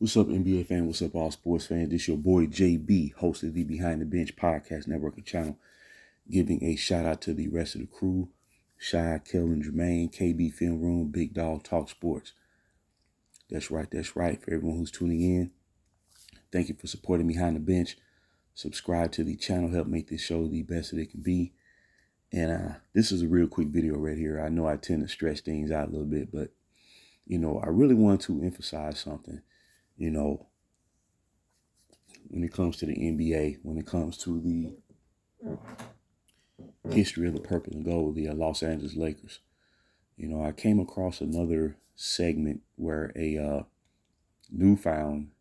What's up, NBA fan? What's up, all sports fans? This your boy JB, host of the Behind the Bench podcast network and channel, giving a shout out to the rest of the crew: Shy, Kellen, Jermaine, KB Film Room, Big Dog Talk Sports. That's right. For everyone who's tuning in, thank you for supporting Behind the Bench. Subscribe to the channel, help make this show the best that it can be. And this is a real quick video right here. I know I tend to stretch things out a little bit, but I really want to emphasize something. When it comes to the NBA, when it comes to the history of the purple and gold, the Los Angeles Lakers. I came across another segment where a newfound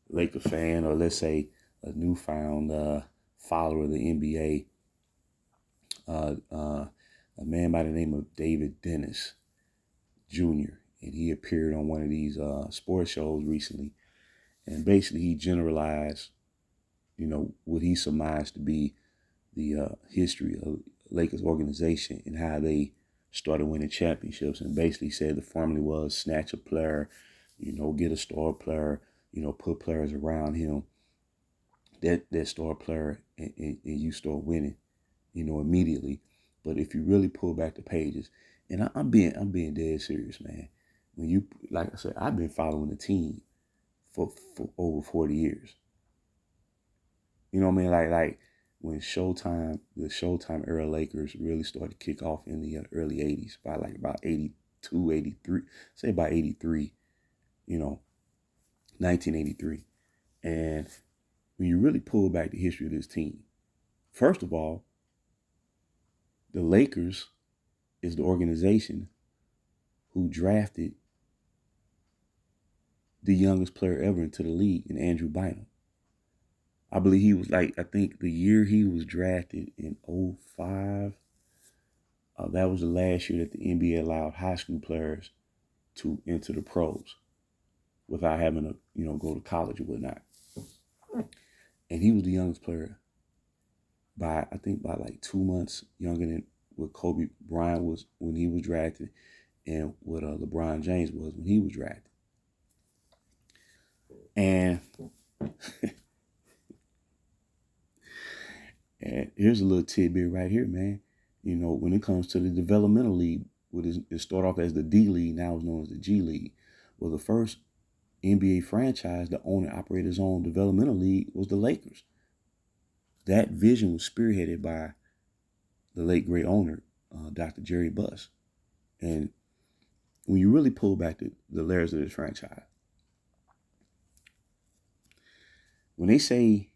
Laker fan, or let's say a newfound follower of the NBA, a man by the name of David Dennis Jr., and he appeared on one of these sports shows recently, and basically he generalized, what he surmised to be the history of Lakers organization and how they started winning championships, and basically said the formula was snatch a player, get a star player, put players around him, that star player, and you start winning, immediately. But if you really pull back the pages, and I'm being dead serious, man. When you, like I said, I've been following the team for over 40 years. You know what I mean? Like when the Showtime era Lakers really started to kick off in the early 80s, by like about 82, 83, say about 83, 1983. And when you really pull back the history of this team, first of all, the Lakers is the organization who drafted the youngest player ever into the league, in Andrew Bynum. I believe he was I think the year he was drafted in 05, that was the last year that the NBA allowed high school players to enter the pros without having to, go to college or whatnot. And he was the youngest player by like 2 months younger than what Kobe Bryant was when he was drafted, and what LeBron James was when he was drafted. And and here's a little tidbit right here, man. When it comes to the developmental league, it started off as the D League, now it's known as the G League. Well, the first NBA franchise to own and operate its own developmental league was the Lakers. That vision was spearheaded by the late great owner, Dr. Jerry Buss. And when you really pull back the layers of this franchise, when they say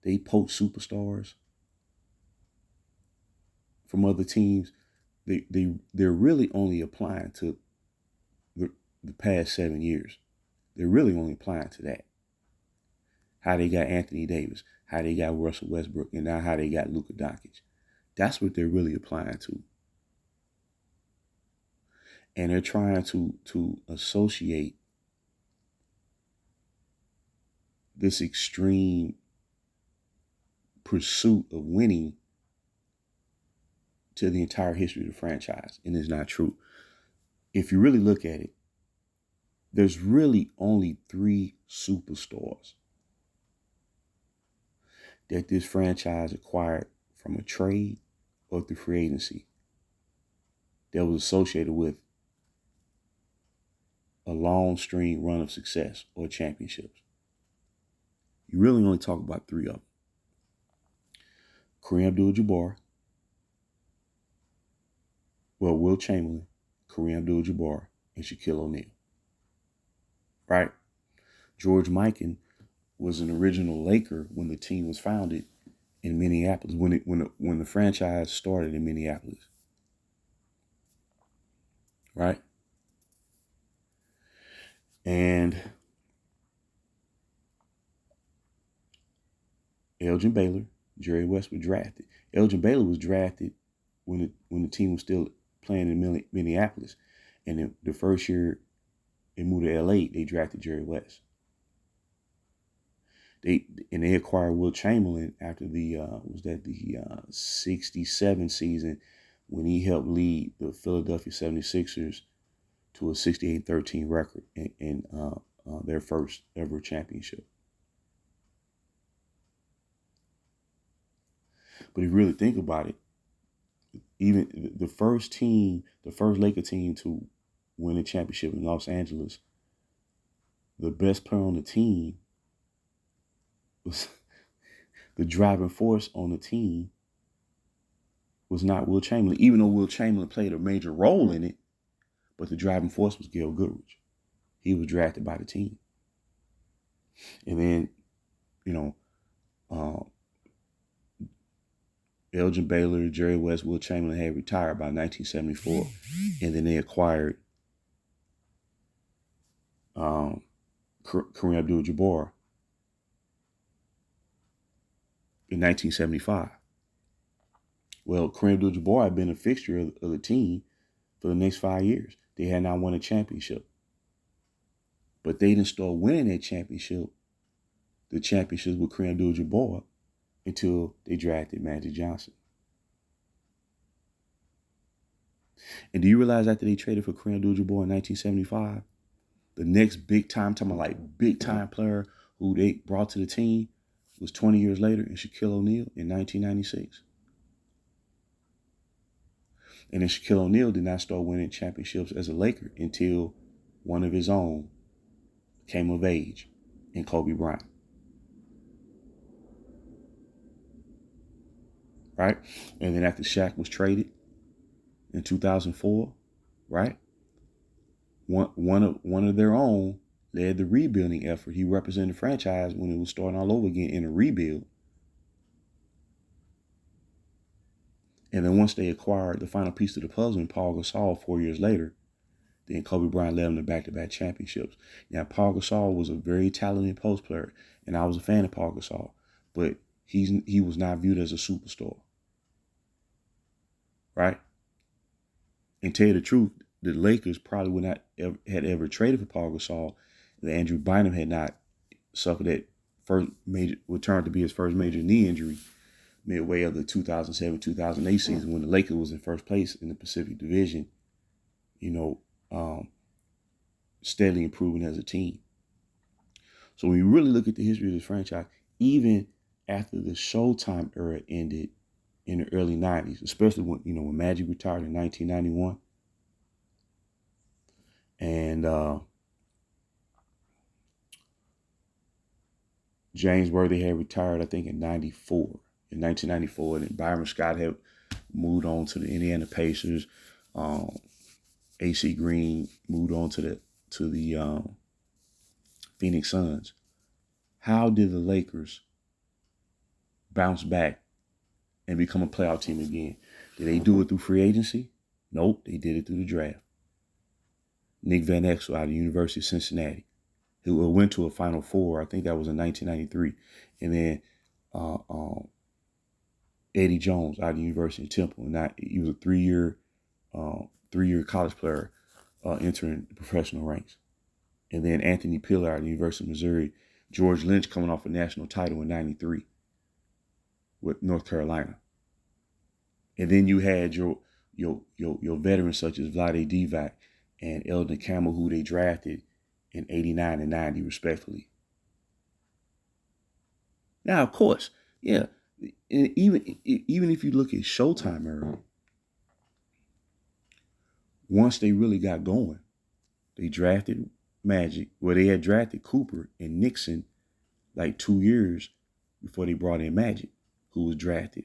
they poach superstars from other teams, they're really only applying to the past 7 years. They're really only applying to that. How they got Anthony Davis, how they got Russell Westbrook, and now how they got Luka Doncic. That's what they're really applying to. And they're trying to associate this extreme pursuit of winning to the entire history of the franchise. And it's not true. If you really look at it, there's really only 3 superstars that this franchise acquired from a trade or through free agency that was associated with a long string run of success or championships. You really only talk about 3 of them: Kareem Abdul-Jabbar, Will Chamberlain, Kareem Abdul-Jabbar, and Shaquille O'Neal. Right? George Mikan was an original Laker when the team was founded in Minneapolis, when the franchise started in Minneapolis. Right? And Elgin Baylor, Jerry West was drafted. Elgin Baylor was drafted when the team was still playing in Minneapolis. And the first year they moved to LA, they drafted Jerry West. They acquired Will Chamberlain after the 67 season, when he helped lead the Philadelphia 76ers to a 68-13 record in their first ever championship. But if you really think about it, even the first Laker team to win a championship in Los Angeles, the best player on the team was the driving force on the team was not Will Chamberlain, even though Will Chamberlain played a major role in it, but the driving force was Gil Goodrich. He was drafted by the team. And then, Elgin Baylor, Jerry West, Will Chamberlain had retired by 1974. And then they acquired Kareem Abdul-Jabbar in 1975. Well, Kareem Abdul-Jabbar had been a fixture of the team for the next 5 years. They had not won a championship. But they didn't start winning the championships with Kareem Abdul-Jabbar until they drafted Magic Johnson. And do you realize after they traded for Kareem Abdul-Jabbar in 1975, the next big time player who they brought to the team was 20 years later in Shaquille O'Neal in 1996. And then Shaquille O'Neal did not start winning championships as a Laker until one of his own came of age in Kobe Bryant. Right? And then after Shaq was traded in 2004, right? One of their own led the rebuilding effort. He represented the franchise when it was starting all over again in a rebuild. And then once they acquired the final piece of the puzzle in Paul Gasol 4 years later, then Kobe Bryant led them to back-to-back championships. Now, Paul Gasol was a very talented post player, and I was a fan of Paul Gasol, but he was not viewed as a superstar. Right? And tell you the truth, the Lakers probably would not had ever traded for Paul Gasol if Andrew Bynum had not suffered that first major, what turned to be his first major knee injury midway of the 2007-2008 season when the Lakers was in first place in the Pacific Division, steadily improving as a team. So when you really look at the history of this franchise, even after the Showtime era ended in the early 90s, especially when Magic retired in 1991, and James Worthy had retired, I think, in 1994, and then Byron Scott had moved on to the Indiana Pacers. AC Green moved on to the Phoenix Suns. How did the Lakers bounce back and become a playoff team again? Did they do it through free agency? Nope, they did it through the draft. Nick Van Exel out of the University of Cincinnati, who went to a Final Four. I think that was in 1993. And then Eddie Jones out of the University of Temple. And he was a three-year college player entering the professional ranks. And then Anthony Pillar out of the University of Missouri. George Lynch coming off a national title in 93 with North Carolina. And then you had your veterans such as Vlade Divac and Eldon Campbell, who they drafted in 89 and 90, respectively. Now, of course, yeah, even if you look at Showtime era, once they really got going, they drafted Magic. Well, they had drafted Cooper and Nixon like 2 years before they brought in Magic, who was drafted.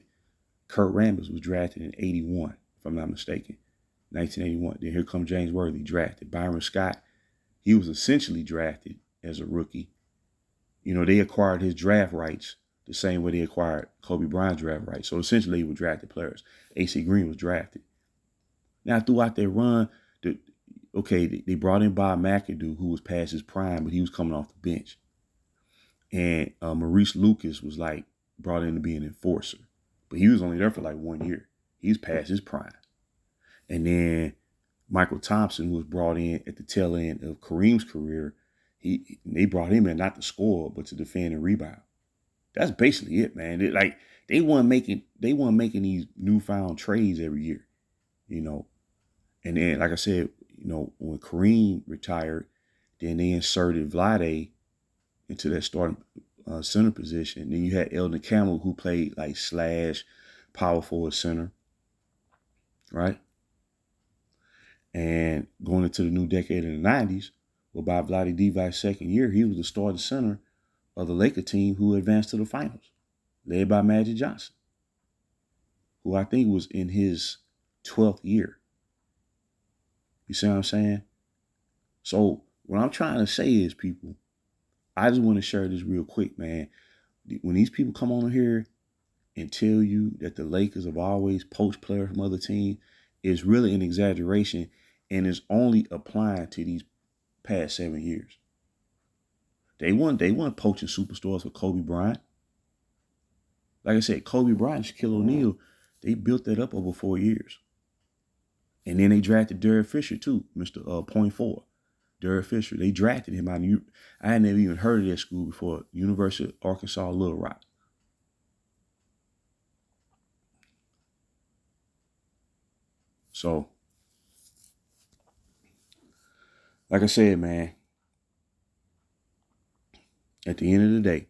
Kurt Rambis was drafted in 81, if I'm not mistaken, 1981. Then here comes James Worthy, drafted. Byron Scott, he was essentially drafted as a rookie. They acquired his draft rights the same way they acquired Kobe Bryant's draft rights. So essentially, they were drafted players. AC Green was drafted. Now, throughout their run, they brought in Bob McAdoo, who was past his prime, but he was coming off the bench. And Maurice Lucas was brought in to be an enforcer, but he was only there for 1 year. He's past his prime. And then Michael Thompson, who was brought in at the tail end of Kareem's career, they brought him in not to score, but to defend and rebound. That's basically it, man. They weren't making these newfound trades every year, And then, like I said, when Kareem retired, then they inserted Vlade into that starting center position. Then you had Eldon Campbell, who played like slash power forward center, right? And going into the new decade in the 90s, well, by Vlade Divac's second year, he was the starting center of the Laker team who advanced to the finals, led by Magic Johnson, who I think was in his 12th year. You see what I'm saying? So what I'm trying to say is, people, I just want to share this real quick, man. When these people come on here and tell you that the Lakers have always poached players from other teams, it's really an exaggeration, and it's only applying to these past 7 years. They weren't poaching superstars for Kobe Bryant. Like I said, Kobe Bryant and Shaquille O'Neal, they built that up over 4 years. And then they drafted Derek Fisher too, Mr. Point Four. Derek Fisher. They drafted him out of, I had never even heard of that school before, University of Arkansas, Little Rock. So, like I said, man, at the end of the day,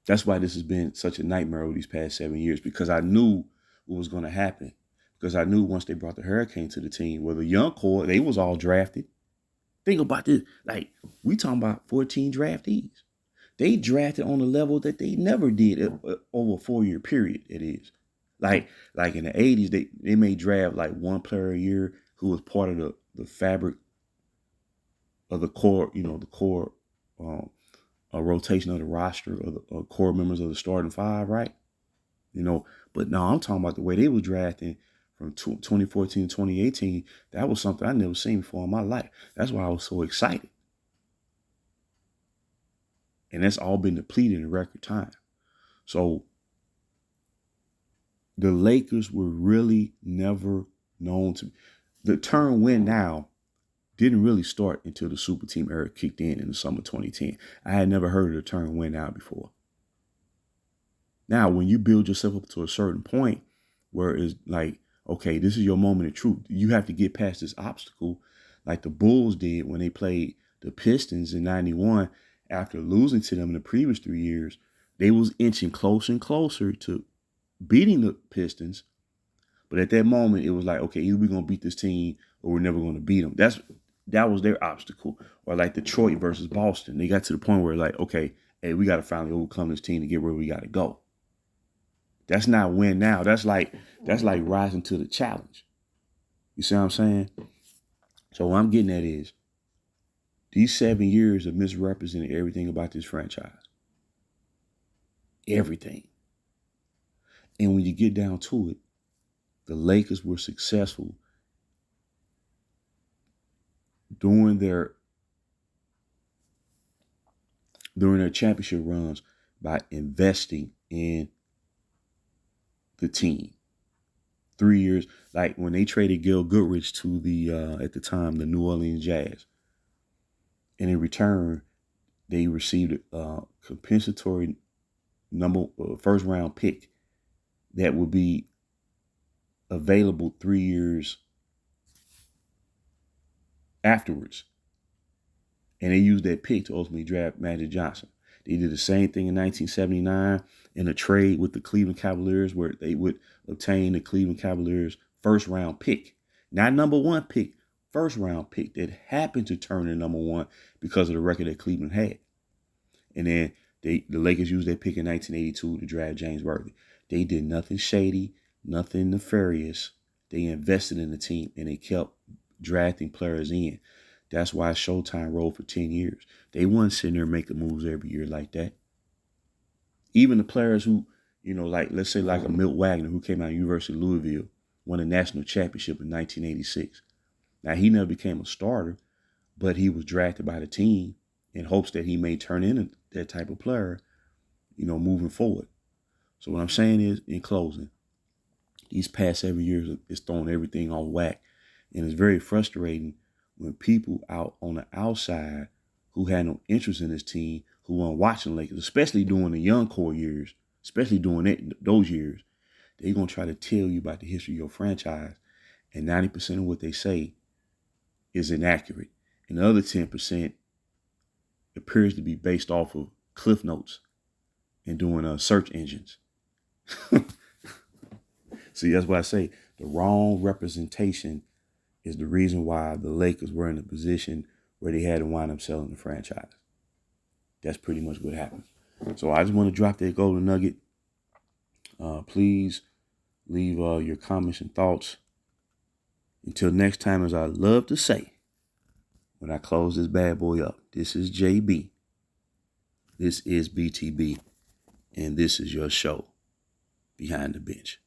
that's why this has been such a nightmare over these past 7 years, because I knew what was going to happen. Because I knew once they brought the Hurricane to the team, well, the young core, they was all drafted. Think about this. Like, we talking about 14 draftees. They drafted on a level that they never did over a 4-year period, it is. Like in the 80s, they may draft like one player a year who was part of the fabric of the core, the core a rotation of the roster of the core members of the starting five, right? But no, I'm talking about the way they was drafting from 2014 to 2018. That was something I never seen before in my life. That's why I was so excited. And that's all been depleted in record time. So the Lakers were really never known to. The term win now didn't really start until the super team era kicked in the summer 2010. I had never heard of the term win now before. Now, when you build yourself up to a certain point where it's like, okay, this is your moment of truth. You have to get past this obstacle like the Bulls did when they played the Pistons in 91. After losing to them in the previous 3 years, they was inching closer and closer to beating the Pistons. But at that moment, it was like, okay, either we're going to beat this team or we're never going to beat them. That was their obstacle. Or like Detroit versus Boston. They got to the point where like, okay, hey, we got to finally overcome this team to get where we got to go. That's not win now. That's like rising to the challenge. You see what I'm saying? So what I'm getting at is these 7 years have misrepresented everything about this franchise. Everything. And when you get down to it, the Lakers were successful during their championship runs by investing in the team. 3 years, like when they traded Gil Goodrich to the at the time the New Orleans Jazz, and in return they received a compensatory first round pick that would be available 3 years afterwards, and they used that pick to ultimately draft Magic Johnson. They did the same thing in 1979 in a trade with the Cleveland Cavaliers, where they would obtain the Cleveland Cavaliers first round pick, not number one pick, first round pick that happened to turn to number one because of the record that Cleveland had. And then the Lakers used that pick in 1982 to draft James Worthy. They did nothing shady, nothing nefarious. They invested in the team and they kept drafting players in. That's why Showtime rolled for 10 years. They weren't sitting there making moves every year like that. Even the players who, like, let's say like a Milt Wagner, who came out of University of Louisville, won a national championship in 1986. Now, he never became a starter, but he was drafted by the team in hopes that he may turn into that type of player, moving forward. So what I'm saying is, in closing, these past 7 years is throwing everything off whack. And it's very frustrating when people out on the outside who had no interest in this team, who weren't watching Lakers, especially during the young core years, especially during those years, they're going to try to tell you about the history of your franchise. And 90% of what they say is inaccurate. And the other 10% appears to be based off of Cliff Notes and doing search engines. See, that's why I say the wrong representation is the reason why the Lakers were in a position where they had to wind up selling the franchise. That's pretty much what happened. So I just want to drop that golden nugget. Please leave your comments and thoughts. Until next time, as I love to say, when I close this bad boy up, this is JB. This is BTB. And this is your show, Behind the Bench.